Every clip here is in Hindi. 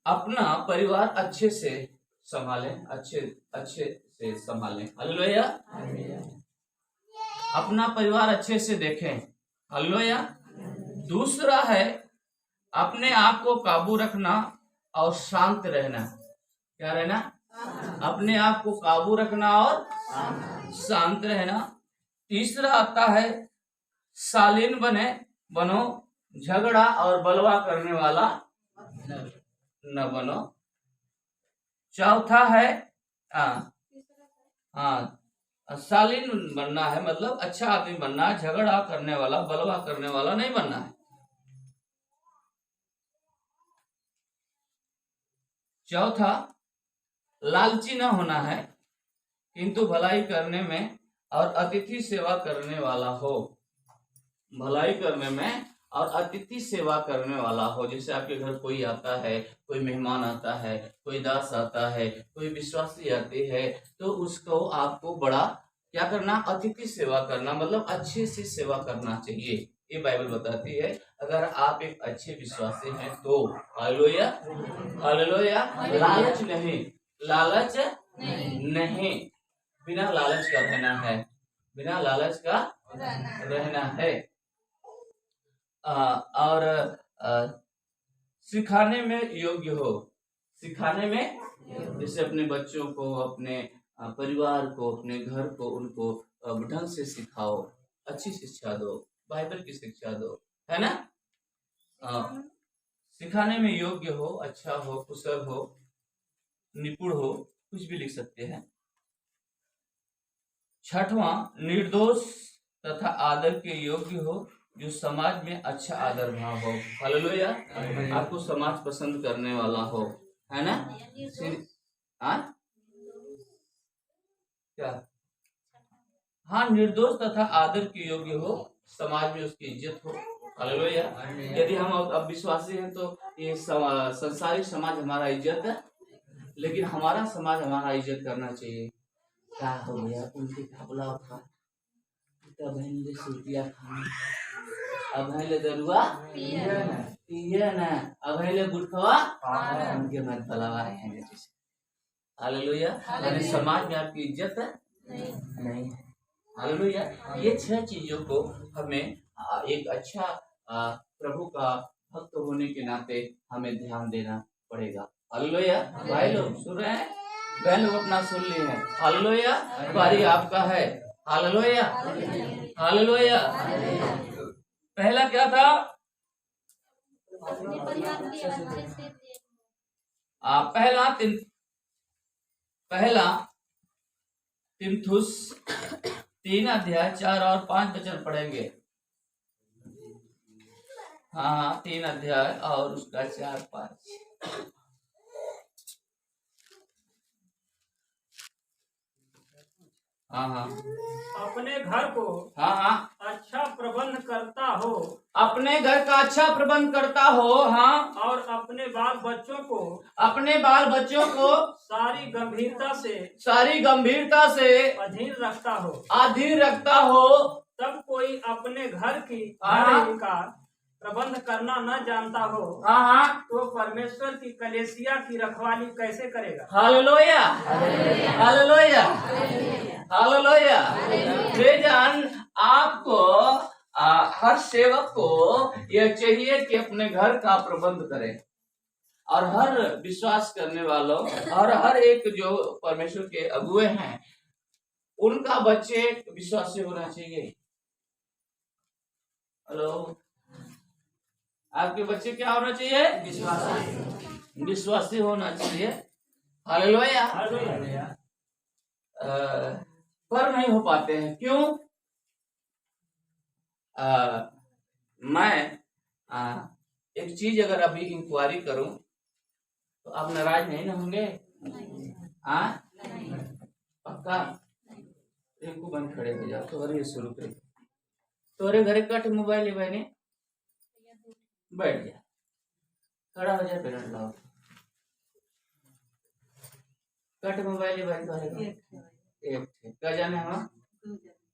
अपना परिवार अच्छे से संभालें, अच्छे अच्छे से संभालें। हालेलुया। अपना परिवार अच्छे से देखें। हालेलुया। दूसरा है अपने आप को काबू रखना और शांत रहना। क्या रहना? अपने आप को काबू रखना और शांत रहना। तीसरा आता है शालीन बनो, झगड़ा और बलवा करने वाला न बनो। चौथा है शालीन बनना है, मतलब अच्छा आदमी बनना है, झगड़ा करने वाला बलवा करने वाला नहीं बनना है। चौथा लालची न होना है, किंतु भलाई करने में और अतिथि सेवा करने वाला हो। भलाई करने में और अतिथि सेवा करने वाला हो। जैसे आपके घर कोई आता है, कोई मेहमान आता है, कोई दास आता है, कोई विश्वासी आते हैं, तो उसको आपको बड़ा क्या करना? अतिथि सेवा करना, मतलब अच्छे से सेवा करना चाहिए। ये बाइबल बताती है। अगर आप एक अच्छे विश्वासी हैं तो हालेलुया, हालेलुया। लालच नहीं, लालच नहीं, बिना लालच का रहना है, बिना लालच का रहना है। और सिखाने में योग्य हो, सिखाने में, जैसे अपने बच्चों को, अपने परिवार को, अपने घर को, उनको ढंग से सिखाओ, अच्छी शिक्षा दो, बाइबल की शिक्षा दो, है ना? सिखाने में योग्य हो, अच्छा हो, कुशल हो, निपुण हो, कुछ भी लिख सकते हैं। छठवां निर्दोष तथा आदर के योग्य हो, जो समाज में अच्छा आदर भाव हो। हालेलुया। आपको समाज पसंद करने वाला हो, है ना? क्या? हाँ, निर्दोष तथा आदर के योग्य हो, समाज में उसकी इज्जत हो। हालेलुया। यदि हम अब विश्वासी हैं तो ये संसारिक समाज हमारा इज्जत है, लेकिन हमारा समाज हमारा इज्जत करना चाहिए। क्या हो गया? उनके खाबला था, तब ले सूतिया खाना, अब ले दरुआ पिए ना, अब ले गुटखवा उनके मत भलावा रहेंगे। जैसे हालेलुया। यानी समाज में आपकी इज्जत नहीं है। हालेलुया। ये 6 चीजों को हमें एक अच्छा प्रभु का भक्त होने के नाते हमें ध्यान देना पड़ेगा। हालेलुया। भाई लोग सुन रहे हैं? बहन लोग अपना सुन लिए हैं। हालेलुया। बारी आपका है। Hallelujah, hallelujah. पहला क्या था? पहला तीमुथियुस 3 अध्याय 4 और 5 वचन पढ़ेंगे। हाँ, 3 अध्याय और उसका 4-5। हाँ, अपने घर को अच्छा प्रबंध करता हो, अपने घर का अच्छा प्रबंध करता हो। हाँ, और अपने बाल बच्चों को सारी गंभीरता से अधीन रखता हो। तब कोई अपने घर की का प्रबंध करना न जानता हो, तो परमेश्वर की कलीसिया की रखवाली कैसे करेगा? Hallelujah, hallelujah, hallelujah. बेजान आपको हर सेवक को यह चाहिए कि अपने घर का प्रबंध करे, और हर विश्वास करने वालों और हर एक जो परमेश्वर के अगुए हैं उनका बच्चे विश्वासी होना चाहिए। हेलो, आपके बच्चे क्या होना चाहिए? विश्वासी होना चाहिए। हालेलुया। पर नहीं हो पाते हैं, क्यों? मैं एक चीज अगर अभी इंक्वायरी करूं तो आप नाराज नहीं ना होंगे? पक्का? एक को बंद खड़े हो जाओ तो ये शुरू करें। तोरे घरे कट मोबाइल बहने बैठ जा, खड़ा हो जाए, पेरेंट लाओ, कट मोबाइल बहन तोरे एक थे क्या जाने? हम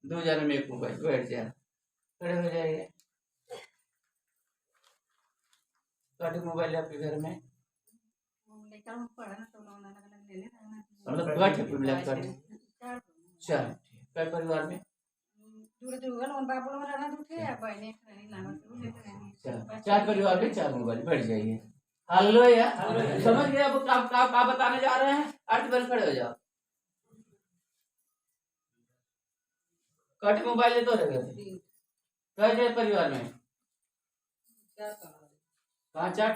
2 जाने में एक मोबाइल, बैठ जा, खड़े हो जाइए। कट मोबाइल आपके घर में मतलब कट है मिला कट चल कई परिवार में चार परिवार में 4 मोबाइल बढ़ जाइए। हालेलुया समझ गए। अब क्या बताने जा रहे हैं? अर्थ पर खड़े हो जाओ। कट मोबाइल ले तो रहेगा कई परिवार में कहाँ 4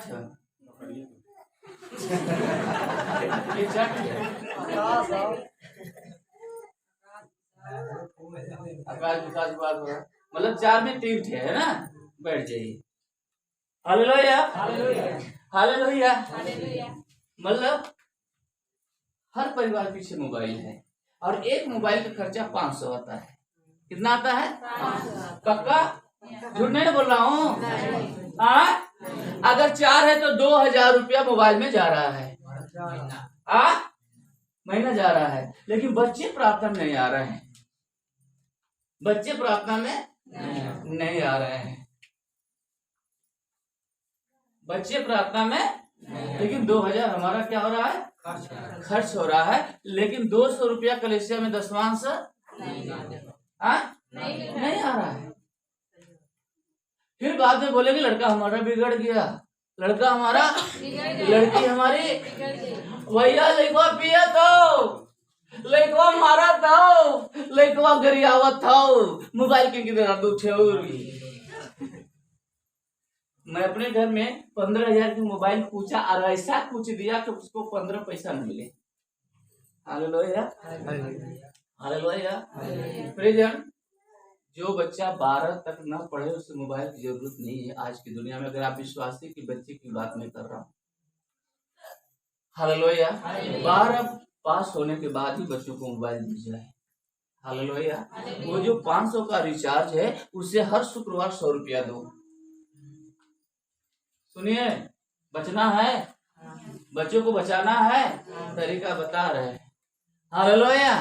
ये 4 आकाश विकास बात हो रहा मतलब 4 में 3 थे है ना। बैठ जाइए। हालेलुया हालेलुया मतलब हर परिवार पीछे मोबाइल है और एक मोबाइल का खर्चा 500 आता है। कितना आता है? पक्का झूठ नहीं बोल रहा हूँ। अगर 4 है तो 2000 रुपया मोबाइल में जा रहा है। महीना जा रहा है। लेकिन बच्चे प्रार्थना में नहीं आ रहे हैं। बच्चे प्रार्थना में नहीं आ रहे हैं। बच्चे प्रार्थना में लेकिन 2000 हमारा क्या हो रहा है? खर्च हो रहा है। लेकिन 200 रुपया कलेसिया में दशमांश नहीं आ रहा है। फिर बाद में बोलेंगे लड़का हमारा बिगड़ गया, लड़का हमारा लड़की हमारी भैया लड़का पिया तो लड़का मारा था, लड़का गरियावत था, मोबाइल के किधर दूठे। मैं अपने घर में 15,000 की मोबाइल पूछा और ऐसा कुछ दिया कि उसको 15 पैसा न मिले। Hallelujah hallelujah present. जो बच्चा 12 तक न पढ़े उसे मोबाइल की जरूरत नहीं है आज की दुनिया में। अगर आप विश्वासी की बच्चे की बात नहीं कर रहा हूँ। हालेलुया 12 पास होने के बाद ही बच्चों को मोबाइल दी जाए। हालेलुया वो जो 500 का रिचार्ज है उसे हर शुक्रवार 100 रुपया दो। सुनिए बचना है, बच्चों को बचाना है, तरीका बता रहे हैं। हालेलुया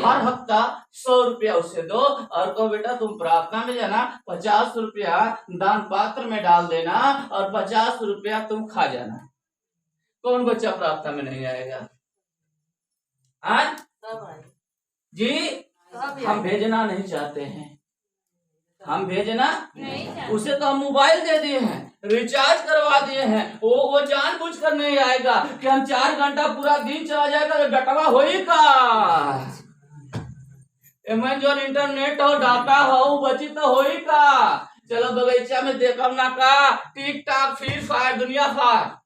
हर हफ्ता 100 रुपया उसे दो और कहो बेटा तुम प्रार्थना में जाना, 50 रुपया दान पात्र में डाल देना और 50 रुपया तुम खा जाना। कौन बच्चा प्रार्थना में नहीं आएगा? आज जी हम भेजना नहीं चाहते हैं। हम भेजना उसे तो हम मोबाइल दे दिए हैं, रिचार्ज करवा दिए हैं। वो जानबूझ कर नहीं आएगा कि हम 4 घंटा पूरा दिन चला जाएगा तो डटवा होई का। अमेजॉन इंटरनेट हो डाटा हो बची तो होई का। चलो बगीचा में देखम ना का टिक टाक फ्री फायर दुनिया फायर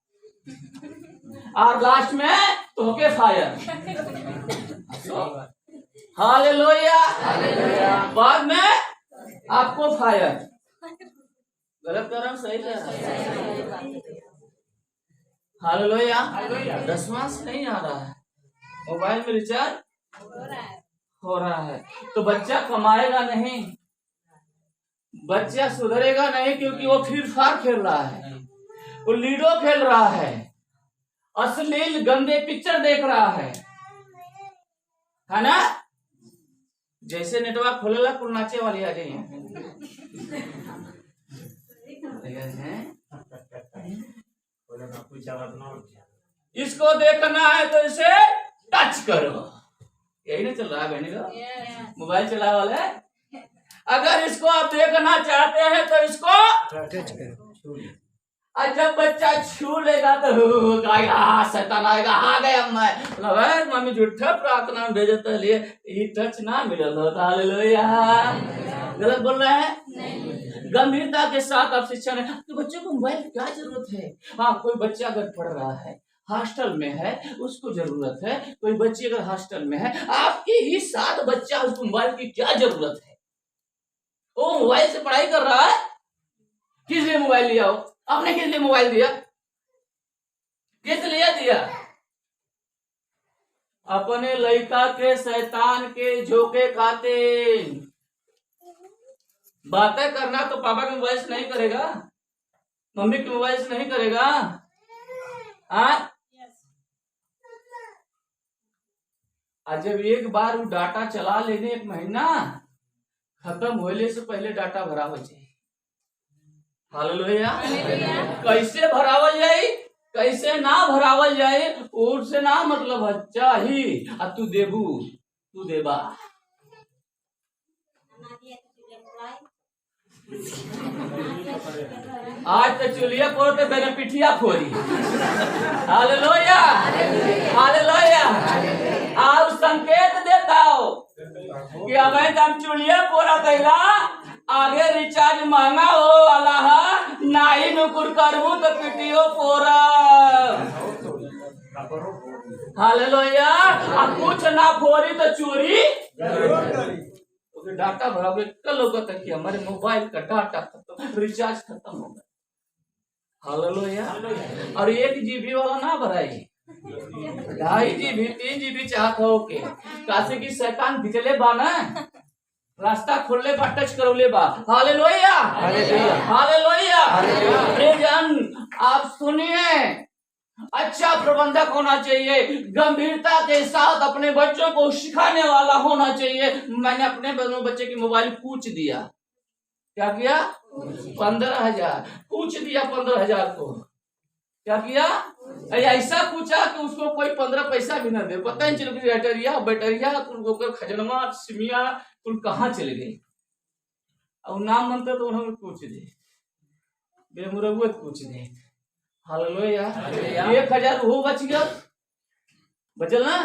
और लास्ट में तो के फायर। हालेलुया बाद में आपको फायर। गलत कर रहा हूँ सही कर रहा हूँ। हालेलुया दशमांश नहीं आ रहा है, मोबाइल में रिचार्ज हो रहा है तो बच्चा कमाएगा नहीं, बच्चा सुधरेगा नहीं क्योंकि वो फ्री फायर खेल रहा है, वो लूडो खेल रहा है, अश्लील गंदे पिक्चर देख रहा है ना। जैसे नेटवर्क खोलेला कुल नाचे वाली आ गई है। इसको देखना है तो इसे टच करो। यही ना चल रहा है बहनी का मोबाइल चला वाला है। अगर इसको आप देखना चाहते हैं तो इसको टच करो। और जब बच्चा छू लेगा तो शैतान आएगा आ गया मैं मम्मी झूठा प्रार्थना में भेजे तो लिए ये टच ना मिलल होता। हालेलुया गलत बोल रहे हैं। गंभीरता के साथ आप शिक्षा ने तो बच्चों को मोबाइल की क्या जरूरत है? हाँ कोई बच्चा अगर पढ़ रहा है हॉस्टल में है उसको जरूरत है। कोई बच्ची अगर हॉस्टल में है आपके ही साथ बच्चा उसको मोबाइल की क्या जरूरत है? वो मोबाइल से पढ़ाई कर रहा है। किस लिए मोबाइल लिया हो? आपने किस लिए मोबाइल दिया? किस लिए दिया? अपने लड़का के शैतान के झोंके खाते। बातें करना तो पापा के मोबाइल से नहीं करेगा, मम्मी के मोबाइल से नहीं करेगा। आज जब एक बार वो डाटा चला लेने 1 महीना खत्म होने से पहले डाटा भरा हो जाए। हालेलुया कैसे भरावल जाई? कैसे ना भरावल जाए, ऊट से ना मतलब है, चाही आ तू देबू, तू देबा। आज तो चुलिया पोते बेने पिठिया फोड़ी। Hallelujah, hallelujah. आप संकेत देता हो कि अबे हम चुलिया पोरा कैला, आगे रिचार्ज महंगा हो वाला है, नाही नुकुर करबू तो पिटियो पोरा। हालेलुया। अब कुछ ना फोड़ी तो चोरी, डाटा भरा कल होगा तक कि हमारे मोबाइल का डाटा खत्म, रिचार्ज खत्म हो गया। हालेलुया। और 1 GB वाला ना भराई, 2.5 GB 3 GB चाहत हो के कासे की शैतान भिजले बा ना, रास्ता खोलले बा, टच करौले बा। Hallelujah, hallelujah. प्रियजन आप सुनिए, अच्छा प्रबंधक होना चाहिए, गंभीरता के साथ अपने बच्चों को सिखाने वाला होना चाहिए। मैंने अपने बच्चे की मोबाइल पूछ दिया, क्या किया? 15,000 पूछ दिया, 15,000 को क्या किया? ऐसा पूछा कि उसको कोई 15 पैसा भी ना दे, पता नहीं चल बैटरिया बैटरिया खजनमा सिमिया तुम कहाँ चले गए। अब नाम मनते तो उन्होंने पूछ दे, बेमुरवत पूछ दे। हालेलुया। 1,000 वो बच गया, बचल ना?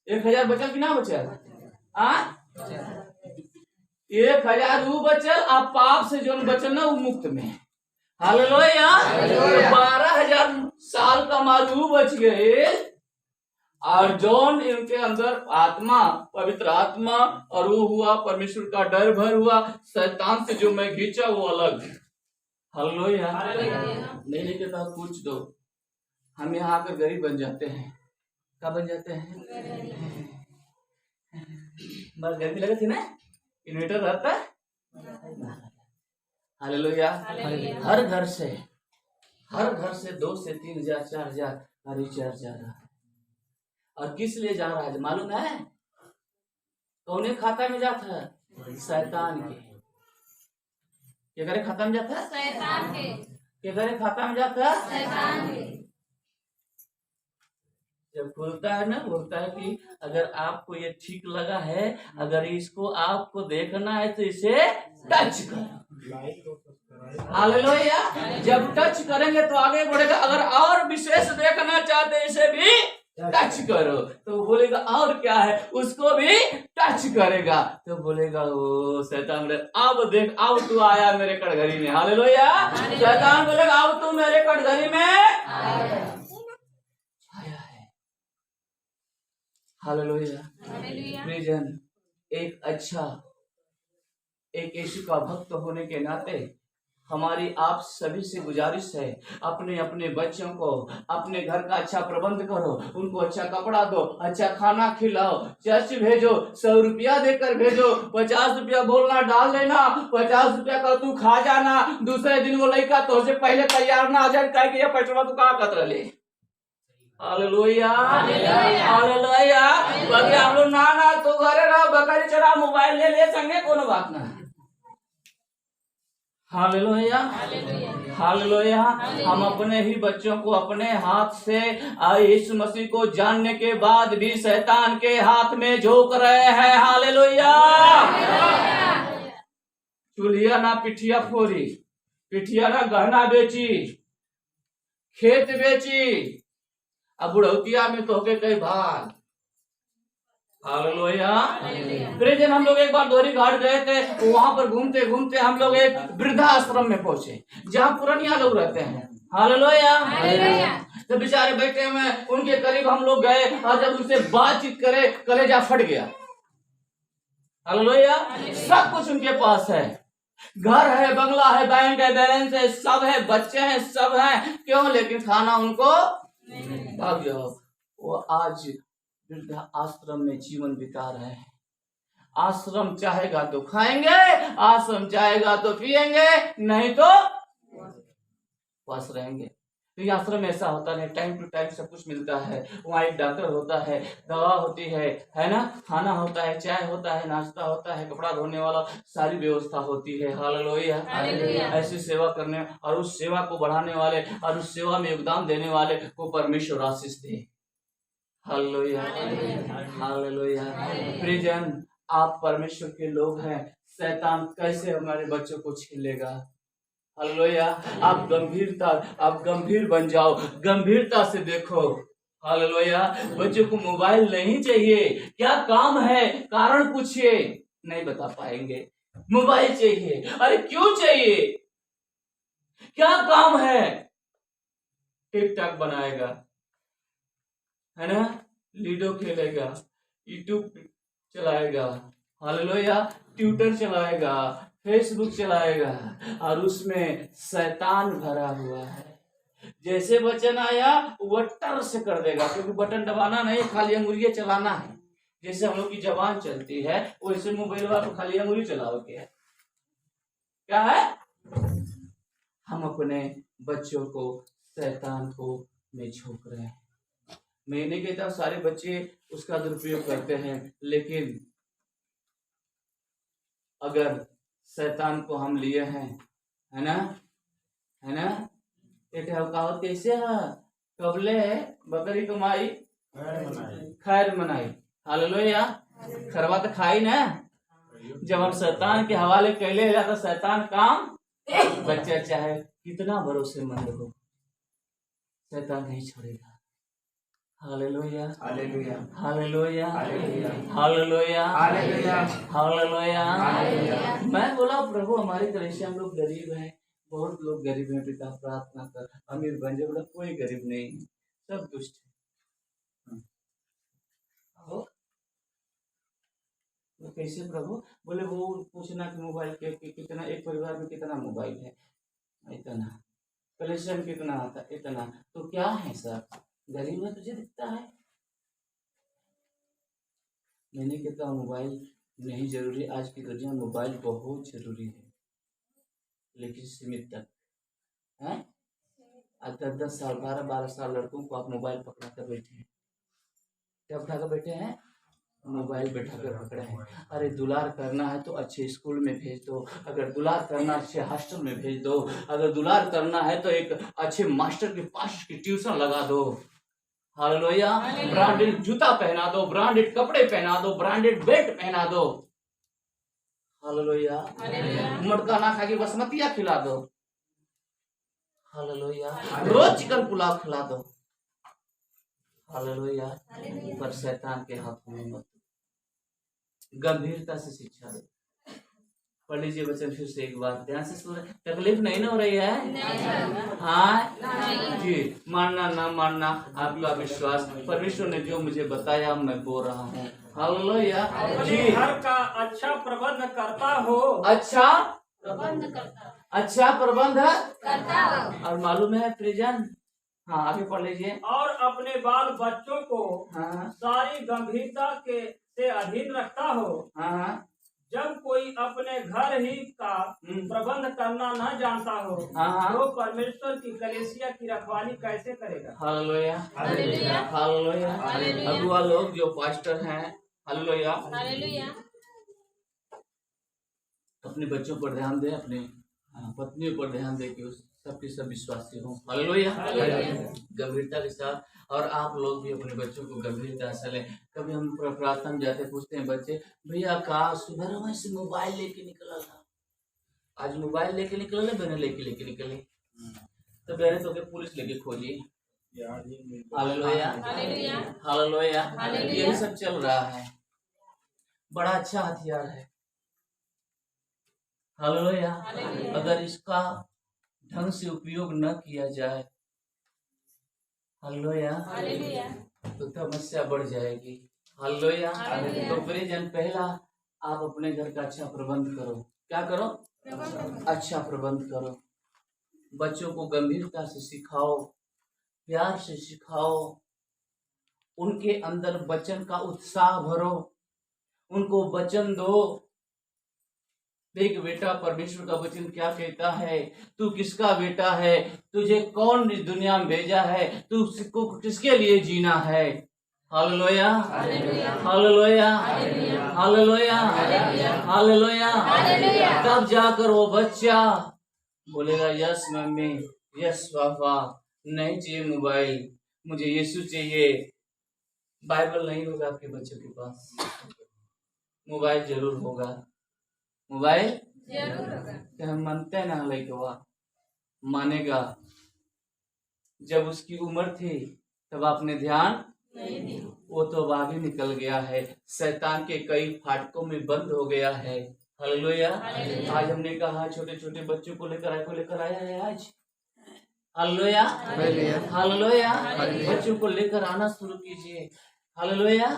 1,000 बचल कि ना बचल? 1,000 वो बचल, आप पाप से जो बचल ना वो मुक्त में। हालेलुया। 12,000 साल का मारू बच गए, और जौन इनके अंदर आत्मा, पवित्र आत्मा और वो हुआ, परमेश्वर का डर भर हुआ, शैतान से जो मैं खींचा वो अलग। हालेलुया। नहीं कहता पूछ दो, हम यहाँ आकर गरीब बन जाते हैं। क्या बन जाते हैं? बस गर्मी लगे थी ना, इन्वर्टर रहता है। हालेलुया। हर घर से 2 से 3 हजार 4 हजार का रिचार्ज जा रहा है। और किस लिए जा रहा है मालूम है? कौन खाता में जाता है? शैतान के। खाता में जाता है शैतान के। खाता में जाता है शैतान के। जब खुलता है ना, बोलता है कि अगर आपको ये ठीक लगा है, अगर इसको आपको देखना है तो इसे टच करो। हालेलुया। जब टच करेंगे तो आगे बढ़ेगा। अगर और विशेष देखना चाहते इसे भी टच करो, तो बोलेगा और क्या है, उसको भी टच करेगा, तो बोलेगा ओ शैतान, अब देख, अब तू आया मेरे कटघरी में। हालेलुया। शैतान बोलेगा अब तू मेरे कटघरी में आया है। हालेलुया। प्रियजन, एक यीशु का भक्त होने के नाते हमारी आप सभी से गुजारिश है, अपने अपने बच्चों को अपने घर का अच्छा प्रबंध करो, उनको अच्छा कपड़ा दो, अच्छा खाना खिलाओ, चर्च भेजो, 100 रुपया देकर भेजो, 50 रुपया बोलना डाल देना, 50 रुपया का तू खा जाना, दूसरे दिन वो लड़का तो से पहले तैयार ना आ जाए, कह के पैसा तू कहाँ कतरा ले। Hallelujah, hallelujah. बाकी हम लोग ना तो घरे रहो, बकरी चरा, मोबाइल ले संगे, कोनो बात ना। Hallelujah, hallelujah. हम अपने ही बच्चों को अपने हाथ से यीशु मसीह को जानने के बाद भी शैतान के हाथ में झोंक रहे हैं। हालेलुया। चूल्हिया ना पिठिया फोड़ी, पिठिया ना गहना बेची, खेत बेची, अब बुढ़ौतिया में तो के कई भाग। हालेलुया। प्रियजन, हम लोग एक बार दोहरी घाट गए थे, वहां पर घूमते घूमते हम लोग एक वृद्धाश्रम में पहुंचे, जहाँ पुरानिया लोग रहते हैं। हालेलुया। तो बेचारे बैठे हुए, उनके करीब हम लोग गए, और जब उनसे बातचीत करे, कलेजा फट गया। हालेलुया। सब कुछ उनके पास है, घर है, बंगला है, बैंक है, बैलेंस है, सब है, बच्चे हैं, सब है, क्यों? लेकिन खाना उनको भाग जाओ। वो आज वृद्ध आश्रम में जीवन बिता रहे हैं। आश्रम चाहेगा तो खाएंगे, आश्रम चाहेगा तो पिएंगे, नहीं तो बस रहेंगे। तो ये आश्रम में ऐसा होता है, टाइम टू टाइम सब कुछ मिलता है। वहाँ एक डॉक्टर होता है, दवा होती है ना, खाना होता है, चाय होता है, नाश्ता होता है, कपड़ा धोने वाला सारी व्यवस्था होती है। हालेलुया। ऐसी सेवा करने और उस सेवा को बढ़ाने वाले और उस सेवा में योगदान देने वाले को परमेश्वर आशीष दे। Hallelujah, hallelujah. प्रियजन, आप परमेश्वर के लोग हैं, शैतान कैसे हमारे बच्चों को छीलेगा? हालेलुया। आप गंभीर बन जाओ, गंभीरता से देखो। हालेलुया। बच्चों को मोबाइल नहीं चाहिए, क्या काम है, कारण पूछिए, नहीं बता पाएंगे। मोबाइल चाहिए, अरे क्यों चाहिए, क्या काम है? टिकटॉक बनाएगा, है ना, लूडो खेलेगा, यूट्यूब चलाएगा, हालेलुया, ट्विटर चलाएगा, फेसबुक चलाएगा, और उसमें शैतान भरा हुआ है। जैसे वचन आया वो टर से कर देगा, क्योंकि बटन दबाना नहीं, खाली अंगुलियां चलाना है। जैसे हम लोग की जबान चलती है वैसे मोबाइल पर खाली अंगुली चलाओगे। क्या है? हम अपने बच्चों को शैतान को में झोंक रहे हैं। मैं नहीं कहता सारे बच्चे उसका दुरुपयोग करते हैं, लेकिन अगर शैतान को हम लिए हैं, है ना, है ना, एक कहावत कैसे है, कबले है बकरी कमाई खैर मनाई। हालेलुया। खरवा तो खाई ना। जब हम शैतान के हवाले कैले तो शैतान काम, बच्चा चाहे कितना भरोसेमंद हो, शैतान नहीं छोड़ेगा। Hallelujah, hallelujah, hallelujah, hallelujah, hallelujah. मैं बोला प्रभु हमारी तरह से हम लोग गरीब हैं, बहुत लोग गरीब हैं पिता, प्रार्थना कर अमीर बन जाए। बोला कोई गरीब नहीं, सब दुष्ट है। तो कैसे प्रभु? बोले वो पूछना कि मोबाइल के कितना, एक परिवार में कितना मोबाइल है, इतना, कलेक्शन कितना आता, इतना, तो क्या है सर, गरीब में तुझे दिखता है? मैंने कहता मोबाइल नहीं जरूरी, आज की दुनिया में मोबाइल बहुत जरूरी है, लेकिन सीमित तक है। आज 10-10 साल 12-12 साल लड़कों को आप मोबाइल पकड़ा कर बैठे हैं। क्या पकड़ा कर बैठे हैं? मोबाइल बैठा कर पकड़े हैं। अरे दुलार करना है तो अच्छे स्कूल में भेज दो, अगर दुलार करना अच्छे हॉस्टल में भेज दो, अगर दुलार करना है तो एक अच्छे मास्टर के पास की ट्यूशन लगा दो। हालेलुया। ब्रांडेड जूता पहना दो, ब्रांडेड कपड़े पहना दो, ब्रांडेड बेल्ट पहना दो। हालेलुया। मटका ना खा के बासमतिया खिला दो। हालेलुया। रोज चिकन पुलाव खिला दो। हालेलुया। पर शैतान के हाथों में मत, गंभीरता से शिक्षा दो। पढ़ लीजिए वचन फिर से एक बार ध्यान से सुन। तकलीफ नहीं ना हो रही है? हाँ जी, मानना ना मानना आपका विश्वास, परमेश्वर ने जो मुझे बताया मैं बोल रहा हूँ। हालेलुया जी। घर का अच्छा प्रबंध करता हो, अच्छा प्रबंध करता हो। और मालूम है प्रिजन, हाँ आगे पढ़ लीजिए। और अपने बाल बच्चों को हाँ सारी गंभीरता के से अधीन रखता हो। हाँ। जब कोई अपने घर ही का प्रबंध करना न जानता हो, तो परमेश्वर की कलीसिया की रखवाली कैसे करेगा? Hallelujah, hallelujah, hallelujah. अगुआ लोग जो पास्टर हैं, हालेलुया, हालेलुया, अपने बच्चों पर ध्यान दें, अपने पत्नियों पर ध्यान दें कि सबके सब विश्वासी हों। हालेलुया, गंभीरता के साथ। और आप लोग भी अपने बच्चों को गंभीरता से लें। कभी हम प्रार्थना में जाते पूछते हैं बच्चे, भैया का सुबह से मोबाइल लेके निकला था, आज मोबाइल लेके निकला ना, बहने लेके निकले, तो बहने तो पुलिस लेके खोजी। हालेलुया, हालेलुया, यही सब चल रहा है। बड़ा अच्छा हथियार है। हालेलुया। अगर इसका ढंग से उपयोग न किया जाए, हालेलुया, तो समस्या बढ़ जाएगी। हालेलुया। तो प्रियजन, पहला आप अपने घर का अच्छा प्रबंध करो। क्या करो? अच्छा प्रबंध करो। बच्चों को गंभीरता से सिखाओ, प्यार से सिखाओ, उनके अंदर वचन का उत्साह भरो, उनको वचन दो। देख बेटा, परमेश्वर का वचन क्या कहता है, तू किसका बेटा है, तुझे कौन इस दुनिया में भेजा है, तू किसके लिए जीना है। Hallelujah, hallelujah, hallelujah, hallelujah. तब जाकर वो बच्चा बोलेगा, यस मम्मी, यस पापा, नहीं चाहिए मोबाइल, मुझे यीशु चाहिए। बाइबल नहीं होगा आपके बच्चों के पास, मोबाइल जरूर होगा, मोबाइल जरूर होगा। हम मानते हैं ना, लड़का मानेगा। जब उसकी उम्र थी तब आपने ध्यान नहीं दिया, वो तो अब आगे निकल गया है, शैतान के कई फाटकों में बंद हो गया है। हालेलुया। आज हमने कहा छोटे छोटे बच्चों को लेकर आया है आज। Hallelujah, hallelujah. बच्चों को लेकर आना शुरू कीजिए। हालेलुया।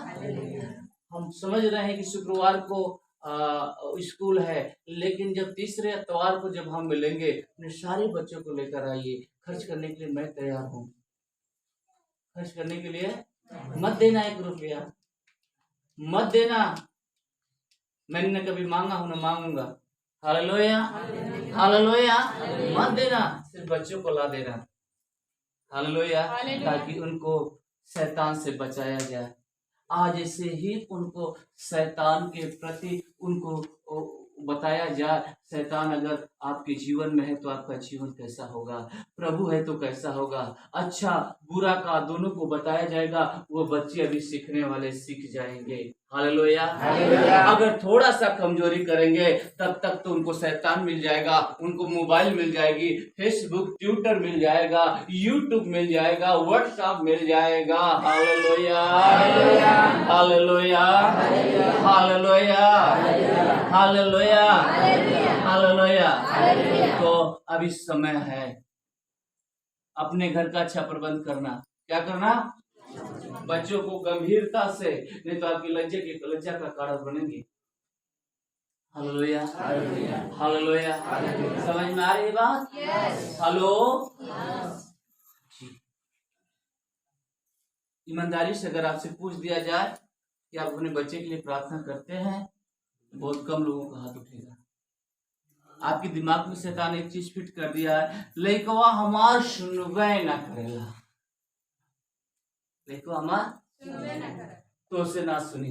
हम समझ रहे हैं कि शुक्रवार को स्कूल है, लेकिन जब तीसरे इतवार को जब हम मिलेंगे, अपने सारे बच्चों को लेकर आइए। खर्च करने के लिए मैं तैयार हूँ, खर्च करने के लिए मत देना, 1 रुपया मत देना। मैंने न कभी मांगा हूं, न मांगूंगा। Hallelujah, hallelujah. मत देना, सिर्फ बच्चों को ला देना। हालेलुया, ताकि उनको शैतान से बचाया जाए। आज से ही उनको शैतान के प्रति उनको बताया जाए, शैतान अगर आपके जीवन में है तो आपका जीवन कैसा होगा, प्रभु है तो कैसा होगा। अच्छा बुरा का दोनों को बताया जाएगा, वो बच्चे अभी सीखने वाले सीख जाएंगे। हालेलुया। अगर थोड़ा सा कमजोरी करेंगे तब तक तो उनको शैतान मिल जाएगा, उनको मोबाइल मिल जाएगी, फेसबुक ट्विटर मिल जाएगा, यूट्यूब मिल जाएगा, व्हाट्सएप मिल जाएगा। Hallelujah, hallelujah, hallelujah, hallelujah, hallelujah. तो अभी समय है अपने घर का अच्छा प्रबंध करना। क्या करना? बच्चों को गंभीरता से, नहीं तो आपकी लज्जा का कारण बनेंगे। Hallelujah, hallelujah. समझ में आ रही बात? हेलो। ईमानदारी से अगर आपसे पूछ दिया जाए कि आप अपने बच्चे के लिए प्रार्थना करते हैं, बहुत कम लोगों का हाथ उठेगा। आपके दिमाग में शैतान एक चीज फिट कर दिया है, लइकवा हमार सुनबे ना करेला, लइकवा हमार तो से ना सुनी,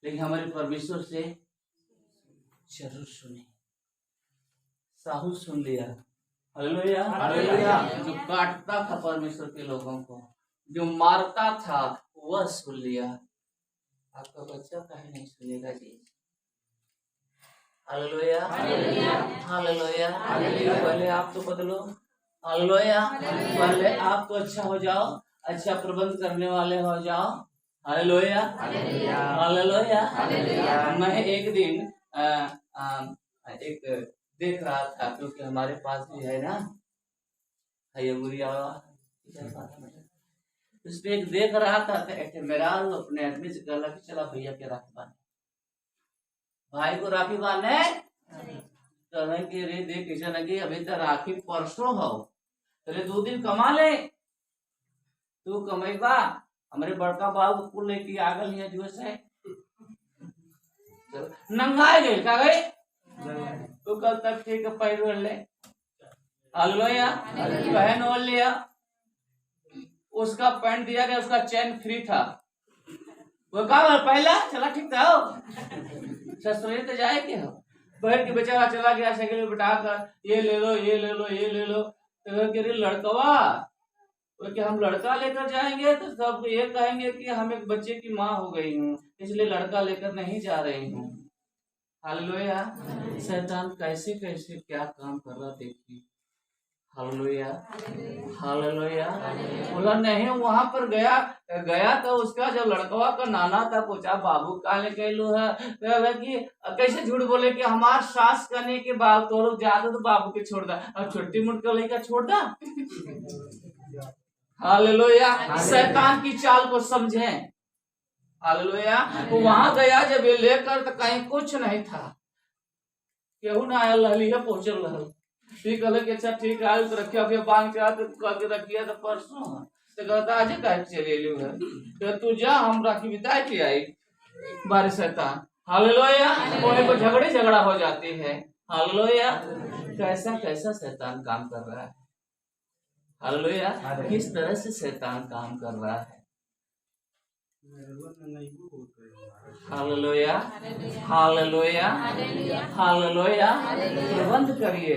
लेकिन हमारे परमेश्वर से जरूर सुनी। साहू सुन लिया। Hallelujah, hallelujah. जो काटता था परमेश्वर के लोगों को, जो मारता था, वह सुन लिया। आपका बच्चा काहे नहीं सुनेगा जी? Hallelujah, hallelujah, hallelujah. पहले आप तो बदलो। हालेलुया, पहले आप तो अच्छा हो जाओ, अच्छा प्रबंध करने वाले हो जाओ। Hallelujah, hallelujah. मैं एक दिन एक देख रहा था, क्योंकि हमारे पास भी है ना उस पे एक देख रहा था, मेरा अपने आदमी से कहला कि चला भैया के राखी बांधे, भाई को राखी बांधे। कहे कि रे देख कैसा लगी, अभी तो राखी परसों हो, चले 2 दिन कमा ले, तू कमेबा। हमारे बड़का बाबू को लेके आगल है जो से नंगाए गए का गए, तो कल तक ठीक है पैर ले। हालेलुया, पहन और लिया, उसका पैंट दिया गया, उसका चैन फ्री था। वो कहा पहला चला ठीक था, ससुरे तो जाए के हो, बहन के बेचारा चला गया साइकिल में बिठा कर, ये ले लो, ये ले लो, ये ले लो। तो लड़कवा कि हम लड़का लेकर जाएंगे तो सब ये कहेंगे कि हम एक बच्चे की माँ हो गई हूँ, इसलिए लड़का लेकर नहीं जा रही हूँ। हालेलुया। शैतान कैसे कैसे क्या काम कर रहा देखिए। Hallelujah, hallelujah. बोला नहीं, वहां पर गया तो उसका जब लड़कवा का नाना था, पूछा बाबू कहा ले गए है कि कैसे झूठ बोले कि हमार सास करने के बाद तो लोग ज्यादा तो बाबू के छोड़ दा, अब छोटी मुट का लड़का छोड़ दा। हालेलुया। शैतान की चाल को समझे। हालेलुया। वहां गया जब ये लेकर तो कहीं कुछ नहीं था, केहू ना आयल रहली है, पहुंचल रहल। ठीक है कि अच्छा ठीक है, तो रखिया फिर बांध के रखिया तो परसों तो कहता आज का चले लियो है, तो तू जा, हम राखी बिताए के आई। बारे शैतान हालेलुया। वहीं पर झगड़ा हो जाती है। हालेलुया। कैसा कैसा शैतान काम कर रहा है। हालेलुया। किस तरह से शैतान काम कर रहा है। Hallelujah, hallelujah, hallelujah. प्रबंध करिए।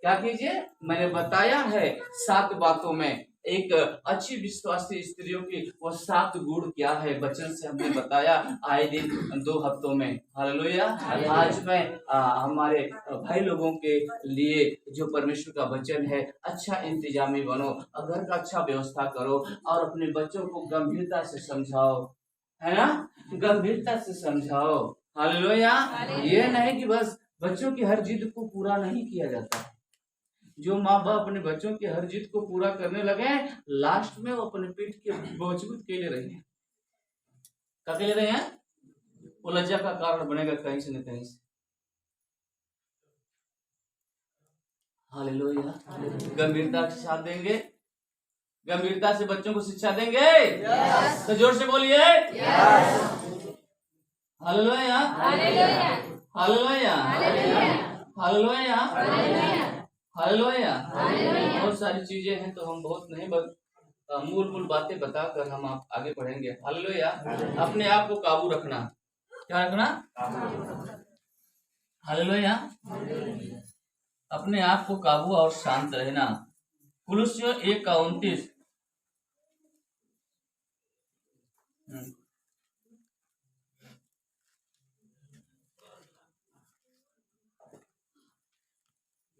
क्या कीजिए? मैंने बताया है 7 बातों में एक अच्छी विश्वासी स्त्रियों की वो 7 गुण क्या है, वचन से हमने बताया आए दिन 2 हफ्तों में। हालेलुया। आज मैं हमारे भाई लोगों के लिए जो परमेश्वर का वचन है, अच्छा इंतजामी बनो, घर का अच्छा व्यवस्था करो और अपने बच्चों को गंभीरता से समझाओ, है ना, गंभीरता से समझाओ। हालेलुया। ये नहीं कि बस बच्चों की हर जिद को पूरा नहीं किया जाता। जो माँ बाप अपने बच्चों की हर जिद को पूरा करने लगे, लास्ट में वो अपने पीठ के मजबूत केले रहे हैं। क्या केले रहे हैं? वो लज्जा का कारण बनेगा कहीं से न कहीं से। हालेलुया। गंभीरता के साथ देंगे, गंभीरता से बच्चों को शिक्षा देंगे। तो जोर से बोलिए। Hallelujah, hallelujah, hallelujah, hallelujah, hallelujah. बहुत सारी चीजें हैं तो हम बहुत नहीं, बस मूल बातें बताकर हम आप आगे बढ़ेंगे। हालेलुया। अपने आप को काबू रखना। क्या रखना? हालेलुया। अपने आप को काबू और शांत रहना। कुलुस्सियों 1:29।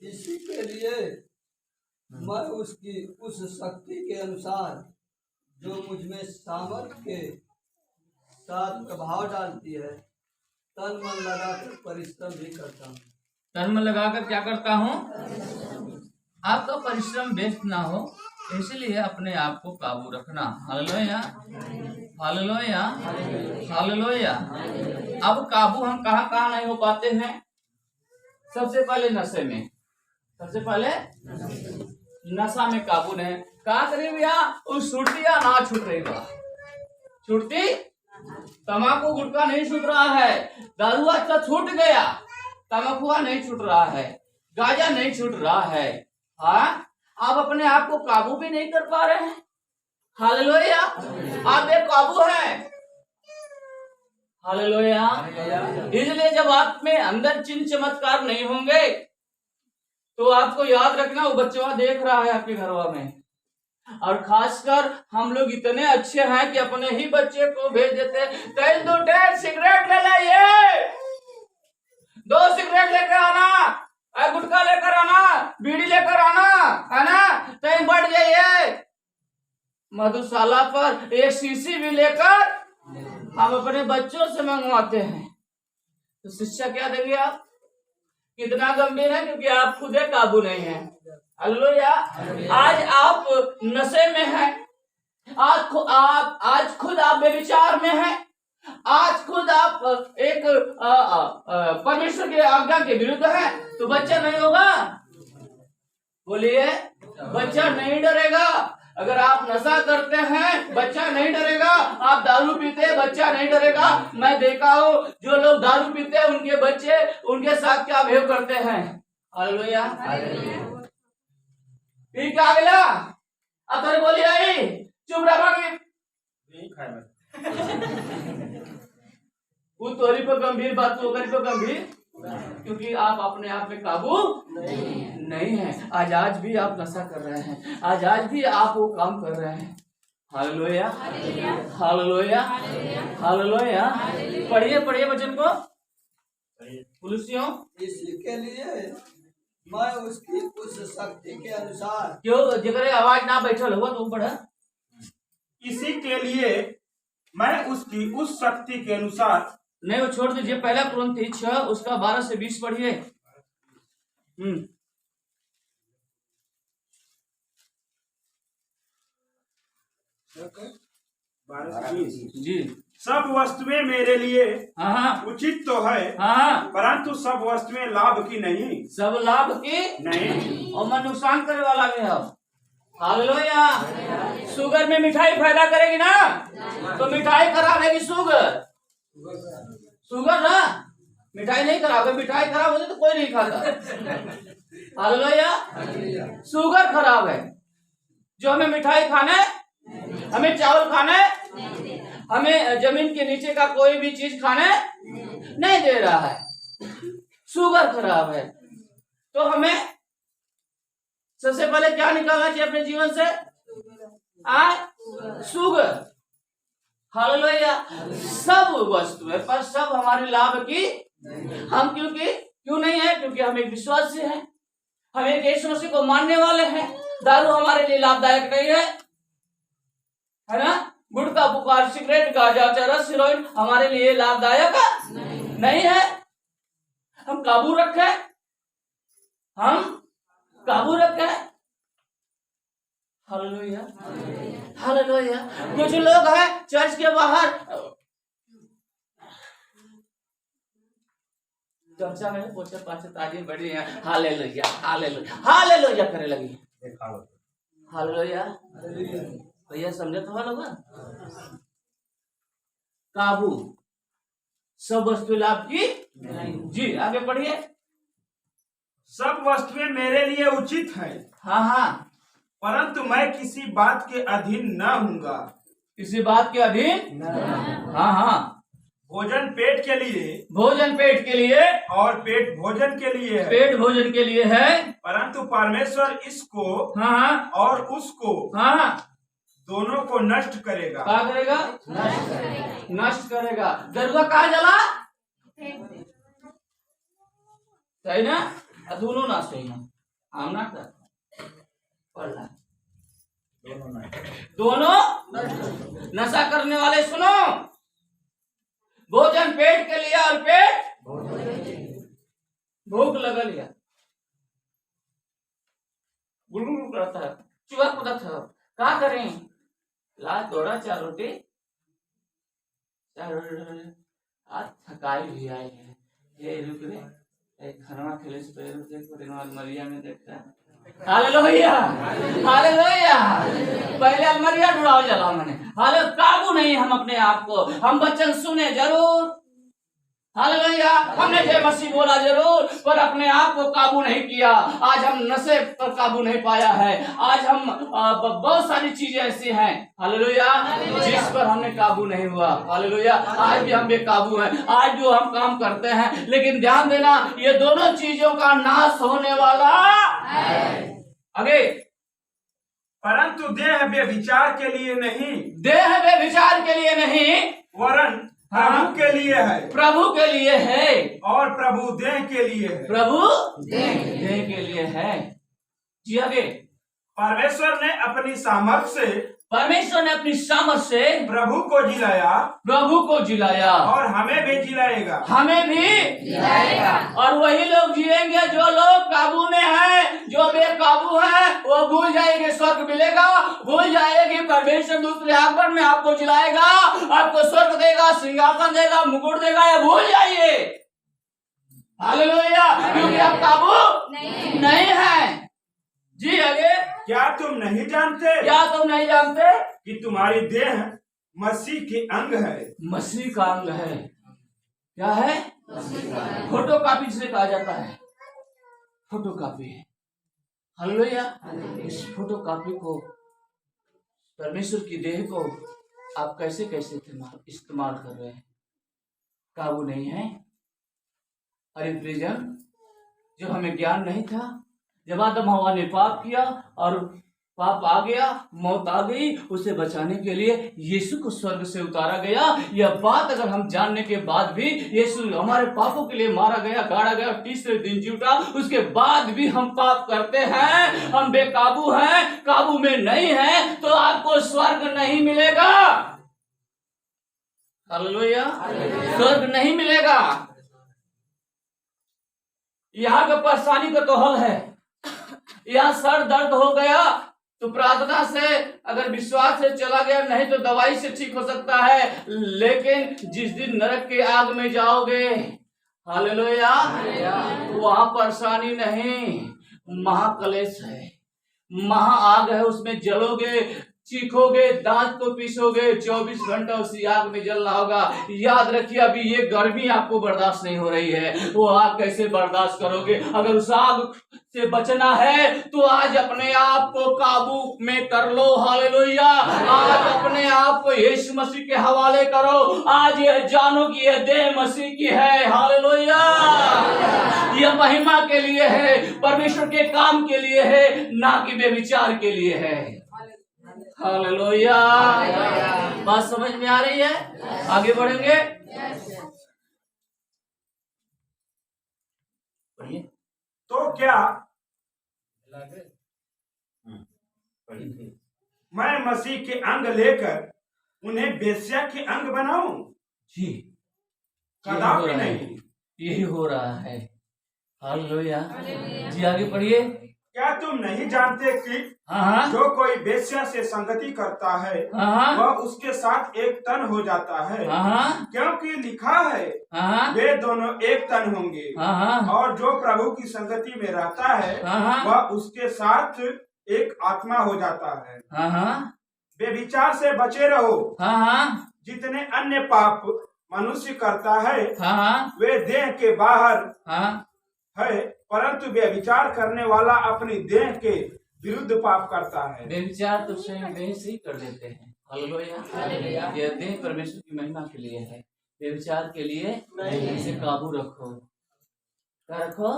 इसी के लिए मैं उसकी उस शक्ति के अनुसार जो मुझ में सामर्थ्य के साथ प्रभाव डालती है, तन मन लगाकर परिश्रम भी करता हूँ। तन मन लगाकर क्या करता हूँ? आपका परिश्रम व्यस्त ना हो, इसलिए अपने आप को काबू रखना। Hallelujah, hallelujah, hallelujah. अब काबू हम कहाँ कहाँ नहीं हो पाते हैं? सबसे पहले नशे में, सबसे पहले नशा में काबू नहीं। क्या करें भैया? उस छूटती या ना छूट रही बा, छूटती तम्बाकू गुटखा नहीं छूट रहा है, दारुआ तो छूट गया, तम्बाकुआ नहीं छूट रहा है, गांजा नहीं छूट रहा है। हाँ, आप अपने आप को काबू भी नहीं कर पा रहे हैं। हालेलुया। आप बेकाबू हैं। हालेलुया। इसलिए जब आप में अंदर चिन्ह चमत्कार नहीं होंगे तो आपको याद रखना वो बच्चा देख रहा है आपके घरवा में। और खासकर हम लोग इतने अच्छे हैं कि अपने ही बच्चे को भेज देते, तेल 2 सिगरेट ले लाइए, 2 सिगरेट लेकर आना, गुटखा लेकर आना, बीड़ी लेकर आना, है ना, कहीं बढ़ जाइए। मधुशाला पर 1 शीशी भी लेकर हम अपने बच्चों से मंगवाते हैं। तो शिक्षा क्या देंगे आप? कितना गंभीर है, क्योंकि आप खुद काबू नहीं है। हालेलुया। आज आप नशे में हैं, आज खुद आप बेविचार में हैं, आज खुद आप एक परमेश्वर की आज्ञा के विरुद्ध हैं, तो बच्चा नहीं होगा? बोलिए, बच्चा नहीं डरेगा। अगर आप नशा करते हैं, बच्चा नहीं डरेगा। आप दारू पीते, बच्चा नहीं डरेगा। मैं देखा हूँ जो लोग दारू पीते हैं उनके बच्चे उनके साथ क्या बिहेव करते हैं। हालेलुया। ठीक है, अगला अब तो बोलिए आई चुप रहा वो तोरी पर गंभीर बात तो गंभीर, क्योंकि आप अपने आप में काबू नहीं है। आज भी आप नशा कर रहे हैं, आज भी आप वो काम कर रहे हैं। Hallelujah, hallelujah, hallelujah. पढ़िए वचन को। कुलुस्सियों इसके लिए मैं उसकी उस शक्ति के अनुसार, क्यों जगह आवाज ना बैठल हुआ तो पढ़ा। इसी के लिए मैं उसकी उस शक्ति के अनुसार, नहीं वो छोड़ दीजिए, पहला कुरिन्थी 6 उसका 12 से 20 पढ़िए। जी। सब वस्तुएं मेरे लिए हाँ उचित तो है, हाँ, परंतु सब वस्तुएं लाभ की नहीं, सब लाभ की नहीं और मैं नुकसान करे वाला भी है। हालेलुया। शुगर में मिठाई फायदा करेगी ना, तो मिठाई खराब है कि शुगर? शुगर ना, मिठाई नहीं खराब है, मिठाई खराब होती तो कोई नहीं खाता। हालेलुया। शुगर खराब है, जो हमें मिठाई खाना है, हमें चावल खाना है, हमें जमीन के नीचे का कोई भी चीज खाने नहीं दे रहा है, शुगर खराब है। तो हमें सबसे पहले क्या निकालना चाहिए अपने जीवन से? शुगर। हालेलुया। सब वस्तुएं पर सब हमारे लाभ की, हम क्यों नहीं है? क्योंकि हम एक विश्वासी हैं, हम एक यीशु मसीह को मानने वाले हैं। दारू हमारे लिए लाभदायक नहीं है ना? गुटखा, बुखार, सिगरेट, गांजा, चरस, हेरोइन हमारे लिए लाभदायक नहीं है। हम काबू रखें, हालेलुया, हालेलुया। कुछ लोग हैं चर्च के बाहर चर्चा में पोछे पाछे ताली बड़ी है, हालेलुया हालेलुया हालेलुया करे लगी। हालेलुया। भैया समझे तो लोग? काबू सब वस्तु लाभ की जी। आगे पढ़िए। सब वस्तुएं मेरे लिए उचित है, हाँ, परंतु मैं किसी बात के अधीन न हूँगा। किसी बात के अधीन? हाँ। भोजन पेट के लिए, भोजन पेट के लिए, और पेट भोजन के लिए है। पेट भोजन के लिए है, परंतु परमेश्वर इसको और उसको दोनों को नष्ट करेगा। क्या करेगा? नष्ट करेगा। गरुआ कहाँ जला? सही ना? दोनों ना सही ना, हम ना कर पढ़ना दोनों नशा करने वाले सुनो। भोजन पेट के लिए और पेट भूख लगा लिया, गुलगुल करता है, चूहा पड़ा था, क्या करें? ला थोड़ा 4 रोटी, आज थकाई भी आई है, ये रुक रे खाना खेले से पहले मरिया में देखता है। Hallelujah hallelujah. पहले अलमरिया ढुड़ाओ जला मैंने। हाले काबू नहीं हम अपने आप को। हम वचन सुने जरूर, हालेलुया, हमने जय मसीह बोला जरूर, पर अपने आप को काबू नहीं किया। आज हम नशे पर काबू नहीं पाया है। आज हम बहुत सारी चीजें ऐसी हैं, हालेलुया, जिस पर हमने काबू नहीं हुआ। हालेलुया। आज भी हम बेकाबू हैं, आज जो हम काम करते हैं, लेकिन ध्यान देना ये दोनों चीजों का नाश होने वाला है। आगे, परंतु देह व्यभिचार के लिए नहीं, देह व्यभिचार के लिए नहीं, वरन प्रभु के लिए है। प्रभु के लिए है, और प्रभु देह के लिए है। प्रभु देह के लिए है जी। आगे, परमेश्वर ने अपनी सामर्थ्य से प्रभु को जिलाया, और हमें भी जिलाएगा। और वही लोग जिएंगे जो लोग काबू में है। जो बेकाबू है वो भूल जाएंगे स्वर्ग मिलेगा, भूल जाएगी परमेश्वर दूसरे आगमन में आपको जिलाएगा, आपको स्वर्ग देगा, सिंहासन देगा, मुकुट देगा, ये भूल जाइए। हालेलुया। क्योंकि आप काबू नहीं है जी। आगे, क्या तुम नहीं जानते कि तुम्हारी देह मसीह के अंग है? मसीह का अंग है। क्या है? फोटो कॉपी से कहा जाता है, फोटो कॉपी है। हालेलुया। इस फोटो कॉपी को, परमेश्वर की देह को आप कैसे इस्तेमाल कर रहे हैं? काबू नहीं है। अरे प्रियजन, जब हमें ज्ञान नहीं था, जब आदम हवा ने पाप किया और पाप आ गया, मौत आ गई, उसे बचाने के लिए यीशु को स्वर्ग से उतारा गया। यह बात अगर हम जानने के बाद भी यीशु हमारे पापों के लिए मारा गया, गाड़ा गया, तीसरे दिन जी उठा, उसके बाद भी हम पाप करते हैं, हम बेकाबू हैं, काबू में नहीं है, तो आपको स्वर्ग नहीं मिलेगा। हालेलुया। स्वर्ग नहीं मिलेगा। यहाँ का परेशानी का तो हल है। यहाँ सर दर्द हो गया तो प्रार्थना से, अगर विश्वास से चला गया, नहीं तो दवाई से ठीक हो सकता है। लेकिन जिस दिन नरक के आग में जाओगे, हालेलुया, वहां परेशानी नहीं, महाकलेश है, महा आग है, उसमें जलोगे, चीखोगे, दांत को पीसोगे, 24 घंटा उसी आग में जलना होगा। याद रखिए, अभी ये गर्मी आपको बर्दाश्त नहीं हो रही है, वो आग कैसे बर्दाश्त करोगे? अगर उस आग से बचना है तो आज अपने आप को काबू में कर लो। हालेलुया। आज अपने आप को यीशु मसीह के हवाले करो। आज यह जानो कि यह देह मसीह की है। हालेलुया। यह महिमा के लिए है, परमेश्वर के काम के लिए है, ना कि व्यभिचार के लिए है। हालेलुया। बात समझ में आ रही है? आगे बढ़ेंगे। तो क्या मैं मसीह के अंग लेकर उन्हें वेश्या के अंग बनाऊं? जी, कदापि नहीं। यही हो रहा है। हालेलुया। जी आगे पढ़िए। क्या तुम नहीं जानते कि जो कोई वेश्या से संगति करता है वह उसके साथ एक तन हो जाता है? क्योंकि लिखा है वे दोनों एक तन होंगे। और जो प्रभु की संगति में रहता है वह उसके साथ एक आत्मा हो जाता है। व्यभिचार से बचे रहो। जितने अन्य पाप मनुष्य करता है वे देह के बाहर है, परंतु व्यभिचार करने वाला अपनी देह के विरुद्ध पाप करता है। व्यभिचार तो स्वयं देह से ही कर देते हैं। हालेलुया। यह देह परमेश्वर की महिमा के लिए है, व्यभिचार के लिए इसे काबू रखो। क्या रखो?